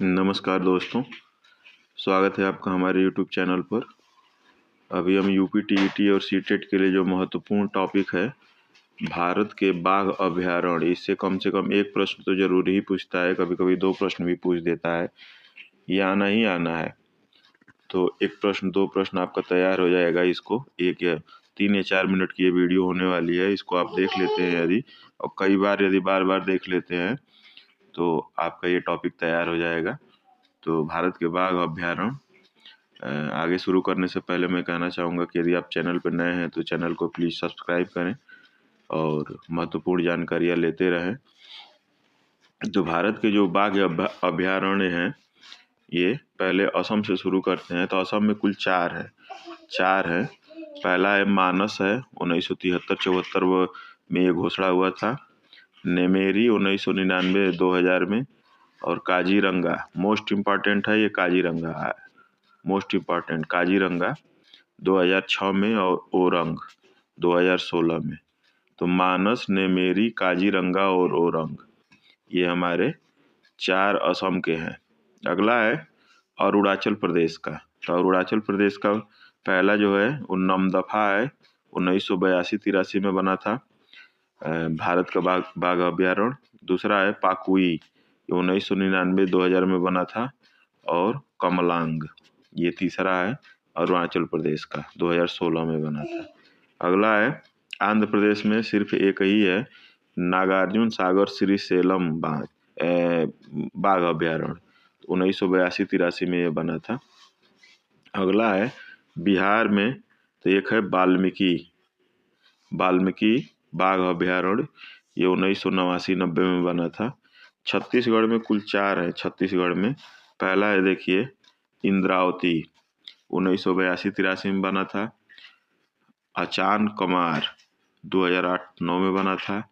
नमस्कार दोस्तों, स्वागत है आपका हमारे YouTube चैनल पर। अभी हम यूपी टीईटी और सीटेट के लिए जो महत्वपूर्ण टॉपिक है भारत के बाघ अभयारण्य, इससे कम से कम एक प्रश्न तो जरूर ही पूछता है, कभी कभी दो प्रश्न भी पूछ देता है। ये आना ही आना है। तो एक प्रश्न दो प्रश्न आपका तैयार हो जाएगा। इसको 3 या 4 मिनट की ये वीडियो होने वाली है। इसको आप देख लेते हैं यदि, और कई बार यदि बार बार देख लेते हैं तो आपका ये टॉपिक तैयार हो जाएगा। तो भारत के बाघ अभयारण्य, आगे शुरू करने से पहले मैं कहना चाहूँगा कि यदि आप चैनल पर नए हैं तो चैनल को प्लीज़ सब्सक्राइब करें और महत्वपूर्ण जानकारियाँ लेते रहें। तो भारत के जो बाघ अभयारण्य हैं, ये पहले असम से शुरू करते हैं। तो असम में कुल चार है। पहला है मानस है, 1973-74 में ये घोषणा हुआ था। नेमेरी 1999-2000 में, और काजीरंगा मोस्ट इम्पॉर्टेंट है। ये काजीरंगा है मोस्ट इम्पॉर्टेंट, काजीरंगा 2006 में, और ओरंग 2016 में। तो मानस, नेमेरी, काजीरंगा और ओरंग, ये हमारे चार असम के हैं। अगला है अरुणाचल प्रदेश का। तो अरुणाचल प्रदेश का पहला जो है वो नमदफा है, 1982-83 में बना था भारत का बाघ अभयारण्य। दूसरा है पाकुई, 1999-2000 में बना था, और कमलांग, ये तीसरा है अरुणाचल प्रदेश का, 2016 में बना था। अगला है आंध्र प्रदेश में, सिर्फ एक ही है, नागार्जुन सागर श्रीशैलम बाघ अभयारण्य, 1982-83 में ये बना था। अगला है बिहार में, तो एक है वाल्मीकि बाघ अभयारण्य, ये 1989-90 में बना था। छत्तीसगढ़ में कुल चार है। छत्तीसगढ़ में पहला है, देखिए, इंद्रावती, 1982-83 में बना था। अचान कमार 2008-9 में बना था।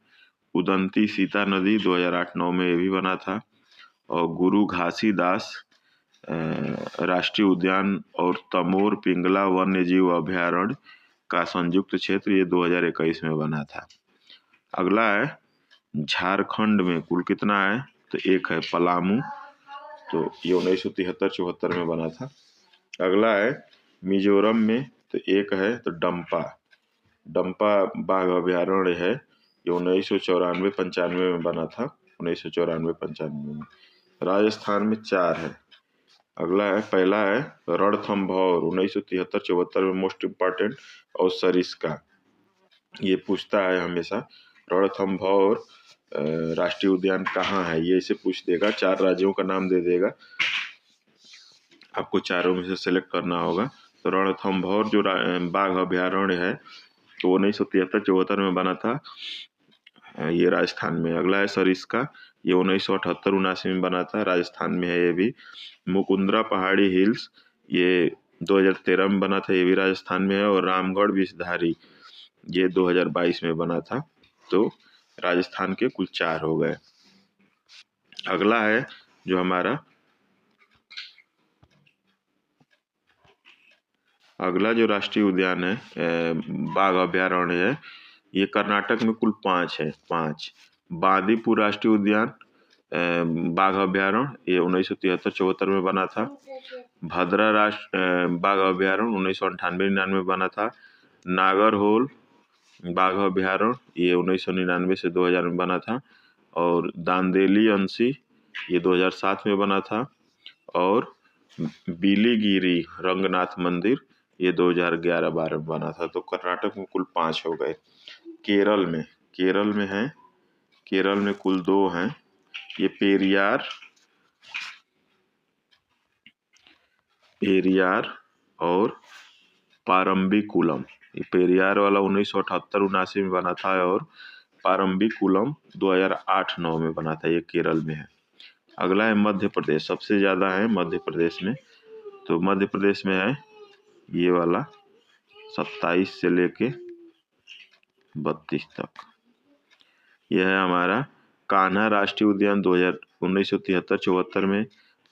उदंती सीता नदी 2008-9 में ये भी बना था। और गुरु घासीदास राष्ट्रीय उद्यान और तमोर पिंगला वन्य जीव अभयारण्य का संयुक्त क्षेत्र, ये 2021 में बना था। अगला है झारखंड में, कुल कितना है, तो एक है पलामू, तो ये 1973-74 में बना था। अगला है मिजोरम में, तो एक है तो डंपा बाघ अभयारण्य है, ये 1994-95 में बना था, 1994-95 में। राजस्थान में चार है। अगला है, पहला है रणथंभौर, 1973-74 में मोस्ट इम्पॉर्टेंट, और सरिस्का, ये पूछता है हमेशा। रणथंभौर राष्ट्रीय उद्यान कहाँ है, ये इसे पूछ देगा। चार राज्यों का नाम दे देगा, आपको चारों में से सेलेक्ट करना होगा। तो रणथंभौर जो बाघ अभयारण्य है, तो 1973-74 में बना था, ये राजस्थान में। अगला है सरिस्का, ये 1978-79 में बना था, राजस्थान में है ये भी। मुकुंदरा पहाड़ी हिल्स, ये 2013 में बना था, ये भी राजस्थान में है। और रामगढ़ विषधारी, ये 2022 में बना था। तो राजस्थान के कुल चार हो गए। अगला है जो हमारा अगला जो राष्ट्रीय उद्यान है, बाघ अभयारण्य है, ये कर्नाटक में कुल पाँच है। बांदीपुर राष्ट्रीय उद्यान बाघ अभयारण्य, ये 1973-74 में बना था। भद्रा बाघ अभयारण्य 1998-99 में बना था। नागरहोल बाघ अभयारण्य, ये 1999 से 2000 में बना था। और दांदेली अंशी, ये 2007 में बना था। और बिलीगिरी रंगनाथ मंदिर, ये 2011-12 में बना था। तो कर्नाटक में कुल 5 हो गए। केरल में कुल 2 हैं, ये पेरियार और पारम्बिकुलम। ये पेरियार वाला 1978-79 में बना था, और पारम्बिकुलम 2008-9 में बना था, ये केरल में है। अगला है मध्य प्रदेश, सबसे ज़्यादा है मध्य प्रदेश में। तो मध्य प्रदेश में है ये वाला 27 से लेके 32 तक। यह है हमारा कान्हा राष्ट्रीय उद्यान 1973-74 में।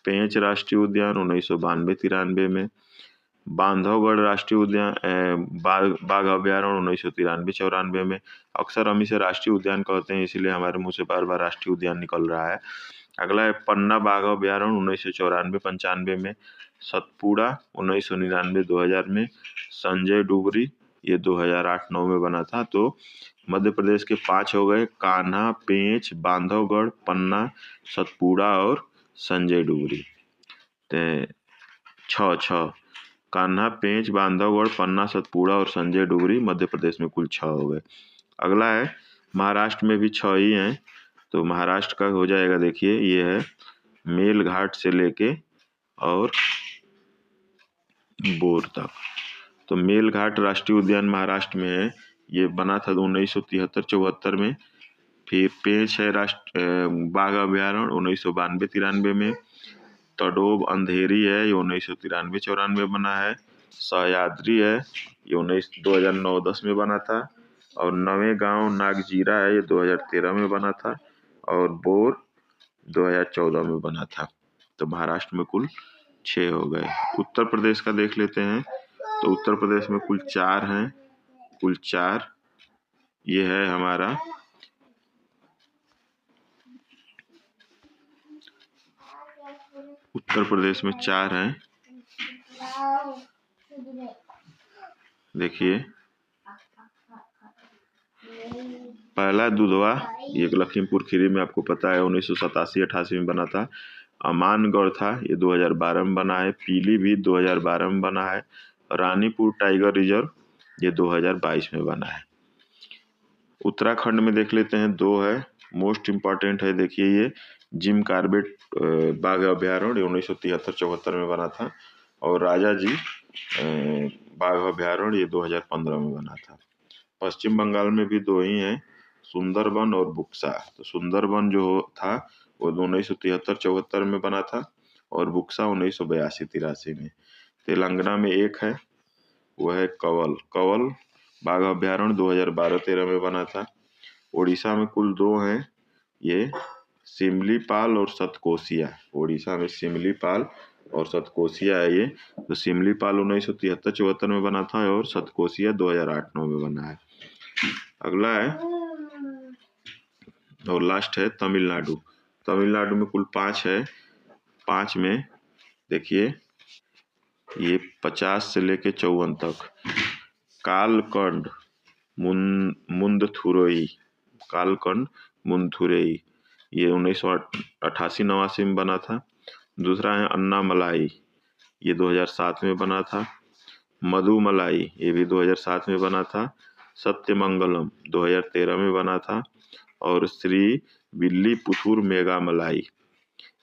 पेंच राष्ट्रीय उद्यान 1992-93 में। बांधवगढ़ राष्ट्रीय उद्यान बाघ अभयारण्य 1993-94 में। अक्सर हम इसे राष्ट्रीय उद्यान कहते हैं, इसीलिए हमारे मुंह से बार बार राष्ट्रीय उद्यान निकल रहा है। अगला है पन्ना बाघ अभ्यारण्य 1994-95 में, सतपुड़ा 1999-2000 में, संजय डुगरी ये 2008-9 में बना था। तो मध्य प्रदेश के 5 हो गए, कान्हा, पेंच, बांधवगढ़, पन्ना, सतपुड़ा और संजय डुगरी। तो 6 कान्हा, पेंच, बांधवगढ़, पन्ना, सतपुड़ा और संजय डुगरी मध्य प्रदेश में कुल 6 हो गए। अगला है महाराष्ट्र में भी 6 ही हैं, तो महाराष्ट्र का हो जाएगा, देखिए ये है मेलघाट से लेके और बोर तक। तो मेलघाट राष्ट्रीय उद्यान महाराष्ट्र में है, ये बना था 1973-74 में। फिर पेंच है राष्ट्र बाघ अभ्यारण्य 1992-93 में। तडोब अंधेरी है, ये 1993-94 बना है। सह्याद्री है, ये 2009-10 में बना था। और नवे गांव नागजीरा है, ये 2013 में बना था। और बोर 2014 में बना था। तो महाराष्ट्र में कुल 6 हो गए। उत्तर प्रदेश का देख लेते हैं, तो उत्तर प्रदेश में कुल 4 हैं, कुल 4। ये है हमारा उत्तर प्रदेश में 4 हैं। देखिए पहला दुधवा, ये लखीमपुर खीरी में आपको पता है 1987-88 में बना था। अमानगढ़ था, ये 2012 में बना है। पीलीभीत 2012 में बना है। रानीपुर टाइगर रिजर्व ये 2022 में बना है। उत्तराखंड में देख लेते हैं, 2 है, मोस्ट इम्पॉर्टेंट है। देखिए ये जिम कार्बेट बाघ अभ्यारण्य 1973-74 में बना था। और राजा जी बाघ अभ्यारण्य ये 2015 में बना था। पश्चिम बंगाल में भी 2 ही हैं, सुंदरबन और बुक्सा। तो सुंदरबन जो था वो 1973-74 में बना था और बुक्सा 1982-83 में। तेलंगाना में 1 है, वो है कवल बाघ अभ्यारण्य 2012-13 में बना था। उड़ीसा में कुल 2 हैं, ये सिमलीपाल और सतकोसिया। उड़ीसा में सिमलीपाल और सतकोसिया है ये। तो सिमलीपाल 1973-74 में बना था और सतकोसिया 2008-9 में बना है। अगला है और लास्ट है तमिलनाडु। तमिलनाडु में कुल 5 है। 5 में देखिए ये 50 से लेके 54 तक। कालकंड मुंदथुरई ये 1988-89 में बना था। दूसरा है अन्नामलाई, ये 2007 में बना था। मधुमलाई ये भी 2007 में बना था। सत्यमंगलम 2013 में बना था। और श्री विल्लीपुथुर मेघामलाई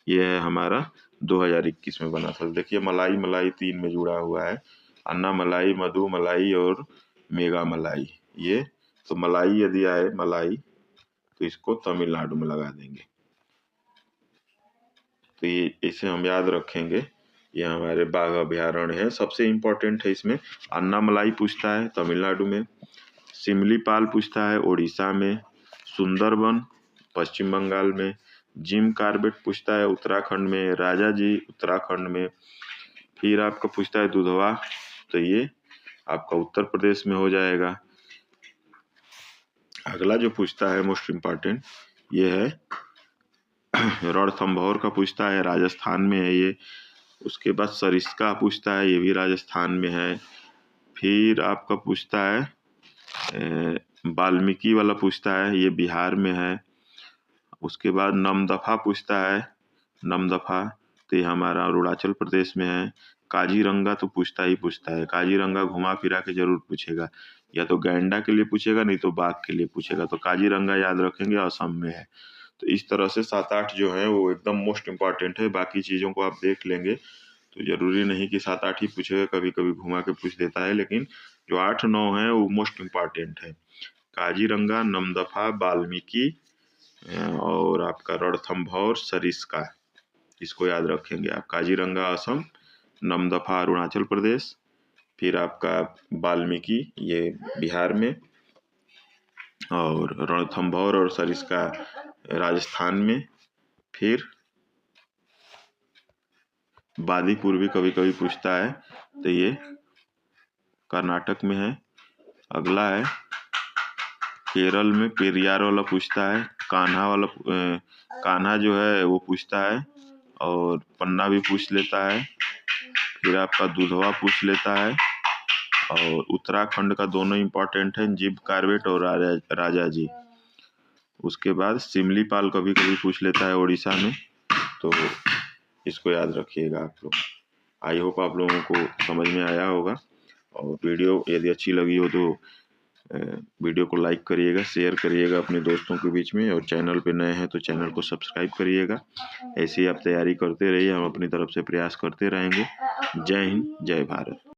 ये है हमारा 2021 में बना था। देखिए मलाई 3 में जुड़ा हुआ है, अन्नामलाई, मधुमलाई और मेघामलाई। ये तो मलाई यदि आए मलाई तो इसको तमिलनाडु में लगा देंगे। तो ये इसे हम याद रखेंगे, ये हमारे बाघ अभ्यारण्य है। सबसे इम्पोर्टेंट है इसमें अन्नामलाई पूछता है तमिलनाडु में, सिमलीपाल पूछता है उड़ीसा में, सुंदरबन पश्चिम बंगाल में, जिम कार्बेट पूछता है उत्तराखंड में, राजा जी उत्तराखंड में। फिर आपका पूछता है दुधवा, तो ये आपका उत्तर प्रदेश में हो जाएगा। अगला जो पूछता है मोस्ट इम्पॉर्टेंट ये है रणथंभौर का पूछता है, राजस्थान में है ये। उसके बाद सरिस्का पूछता है, ये भी राजस्थान में है। फिर आपका पूछता है वाल्मीकि वाला पूछता है, ये बिहार में है। उसके बाद नमदफा पूछता है, नमदफा तो ये हमारा अरुणाचल प्रदेश में है। काजीरंगा तो पूछता है, काजीरंगा घुमा फिरा के जरूर पूछेगा, या तो गैंडा के लिए पूछेगा नहीं तो बाघ के लिए पूछेगा। तो काजीरंगा याद रखेंगे, असम में है। तो इस तरह से 7-8 जो है वो एकदम मोस्ट इम्पॉर्टेंट है। बाकी चीज़ों को आप देख लेंगे, तो जरूरी नहीं कि 7-8 ही पूछेगा, कभी कभी घुमा के पूछ देता है, लेकिन जो 8-9 है वो मोस्ट इम्पॉर्टेंट है। काजीरंगा, नमदफा, वाल्मीकि और आपका रणथंभौर, सरिस्का, इसको याद रखेंगे आप। काजीरंगा असम, नमदफा अरुणाचल प्रदेश, फिर आपका वाल्मीकि ये बिहार में, और रणथंभौर और सरिस्का राजस्थान में। फिर बादीपुर भी कभी कभी पूछता है, तो ये कर्नाटक में है। अगला है केरल में पेरियार वाला पूछता है, कान्हा वाला कान्हा जो है वो पूछता है, और पन्ना भी पूछ लेता है। फिर आपका दुधवा पूछ लेता है, और उत्तराखंड का दोनों इम्पोर्टेंट है, जीभ कार्बेट और राजा जी। उसके बाद सिमलीपाल कभी कभी पूछ लेता है उड़ीसा में, तो इसको याद रखिएगा आप लोग। आई होप आप लोगों को समझ में आया होगा, और वीडियो यदि अच्छी लगी हो तो वीडियो को लाइक करिएगा, शेयर करिएगा अपने दोस्तों के बीच में, और चैनल पे नए हैं तो चैनल को सब्सक्राइब करिएगा। ऐसे ही आप तैयारी करते रहिए, हम अपनी तरफ से प्रयास करते रहेंगे। जय हिंद, जय भारत।